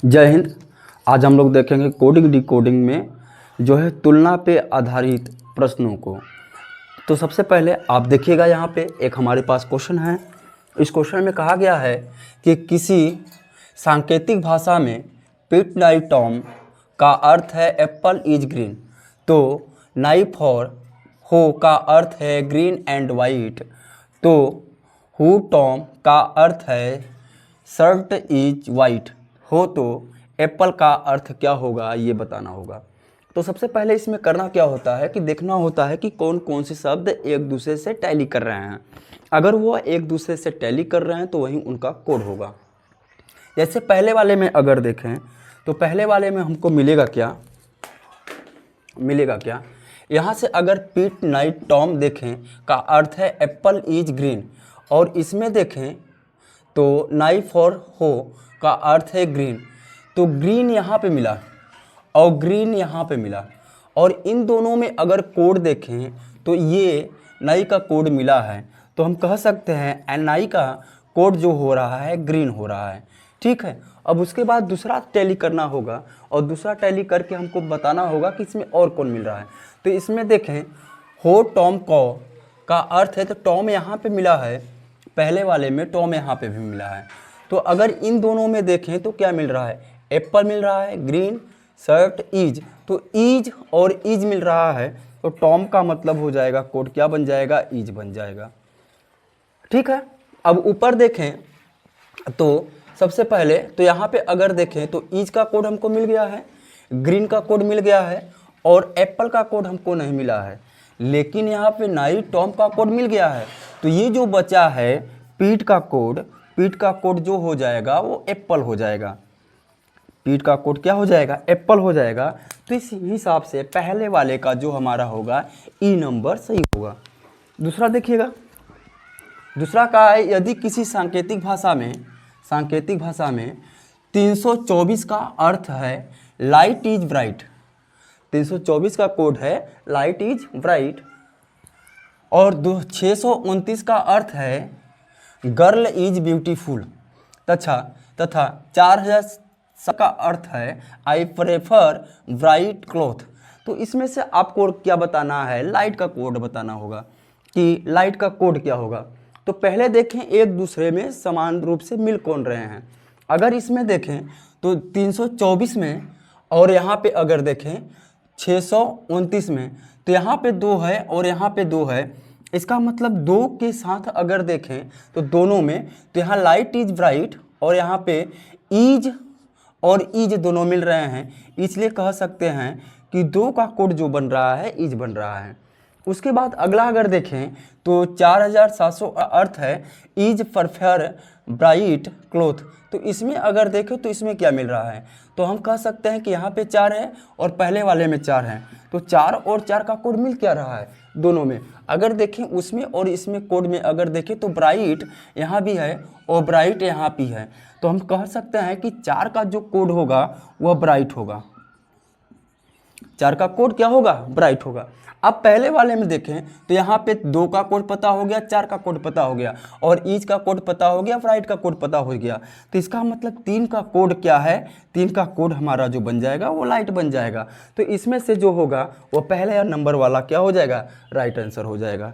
जय हिंद। आज हम लोग देखेंगे कोडिंग डिकोडिंग में जो है तुलना पे आधारित प्रश्नों को। तो सबसे पहले आप देखिएगा, यहाँ पे एक हमारे पास क्वेश्चन है। इस क्वेश्चन में कहा गया है कि किसी सांकेतिक भाषा में पिट नाई टॉम का अर्थ है एप्पल इज ग्रीन, तो नाई फॉर हो का अर्थ है ग्रीन एंड वाइट, तो हु टॉम का अर्थ है शर्ट इज वाइट हो, तो एप्पल का अर्थ क्या होगा ये बताना होगा। तो सबसे पहले इसमें करना क्या होता है कि देखना होता है कि कौन कौन से शब्द एक दूसरे से टैली कर रहे हैं। अगर वो एक दूसरे से टैली कर रहे हैं तो वही उनका कोड होगा। जैसे पहले वाले में अगर देखें तो पहले वाले में हमको मिलेगा क्या यहाँ से अगर पीट नाइट टॉम देखें का अर्थ है एप्पल इज ग्रीन, और इसमें देखें तो नाई फॉर हो का अर्थ है ग्रीन, तो ग्रीन यहाँ पे मिला और ग्रीन यहाँ पे मिला, और इन दोनों में अगर कोड देखें तो ये नाई का कोड मिला है, तो हम कह सकते हैं नाई का कोड जो हो रहा है ग्रीन हो रहा है। ठीक है, अब उसके बाद दूसरा टैली करना होगा, और दूसरा टैली करके हमको बताना होगा कि इसमें और कौन मिल रहा है। तो इसमें देखें हो टॉम कॉ का अर्थ है, तो टॉम यहाँ पे मिला है, पहले वाले में टॉम यहाँ पे भी मिला है। तो अगर इन दोनों में देखें तो क्या मिल रहा है, एप्पल मिल रहा है, ग्रीन, शर्ट इज, तो इज और इज मिल रहा है, तो टॉम का मतलब हो जाएगा कोड क्या बन जाएगा, इज बन जाएगा। ठीक है, अब ऊपर देखें तो सबसे पहले तो यहाँ पे अगर देखें तो इज का कोड हमको मिल गया है, ग्रीन का कोड मिल गया है, और एप्पल का कोड हमको नहीं मिला है, लेकिन यहाँ पे नाई टॉम का कोड मिल गया है। तो ये जो बचा है पीट का कोड जो हो जाएगा वो एप्पल हो जाएगा। पीट का कोड क्या हो जाएगा, एप्पल हो जाएगा। तो इस हिसाब से पहले वाले का जो हमारा होगा ई नंबर सही होगा। दूसरा देखिएगा, दूसरा का है यदि किसी सांकेतिक भाषा में 324 का अर्थ है लाइट इज ब्राइट, 324 का कोड है लाइट इज ब्राइट, और 629 का अर्थ है गर्ल इज ब्यूटीफुल, तथा 4000 का अर्थ है आई प्रेफर ब्राइट क्लॉथ। तो इसमें से आपको क्या बताना है, लाइट का कोड बताना होगा कि लाइट का कोड क्या होगा। तो पहले देखें एक दूसरे में समान रूप से मिल कौन रहे हैं। अगर इसमें देखें तो 324 में, और यहाँ पे अगर देखें 629 में, तो यहाँ पे 2 है और यहाँ पे 2 है, इसका मतलब 2 के साथ अगर देखें तो दोनों में, तो यहाँ लाइट इज ब्राइट और यहाँ पे इज और इज दोनों मिल रहे हैं, इसलिए कह सकते हैं कि 2 का कोड जो बन रहा है इज बन रहा है। उसके बाद अगला अगर देखें तो 4700 अर्थ है इज प्रेफर ब्राइट क्लॉथ, तो इसमें अगर देखें तो इसमें क्या मिल रहा है, तो हम कह सकते हैं कि यहाँ पे 4 है और पहले वाले में 4 है, तो 4 और 4 का कोड मिल क्या रहा है दोनों में। अगर देखें उसमें और इसमें कोड में अगर देखें तो ब्राइट यहाँ भी है और ब्राइट यहाँ भी है, तो हम कह सकते हैं कि 4 का जो कोड होगा वह ब्राइट होगा, 4 का कोड क्या होगा, ब्राइट होगा। अब पहले वाले में देखें तो यहाँ पे 2 का कोड पता हो गया, 4 का कोड पता हो गया, और ईच का कोड पता हो गया, ब्राइट का कोड पता हो गया, तो इसका मतलब 3 का कोड क्या है, 3 का कोड हमारा जो बन जाएगा वो लाइट बन जाएगा। तो इसमें से जो होगा वो पहले नंबर वाला क्या हो जाएगा, राइट आंसर हो जाएगा।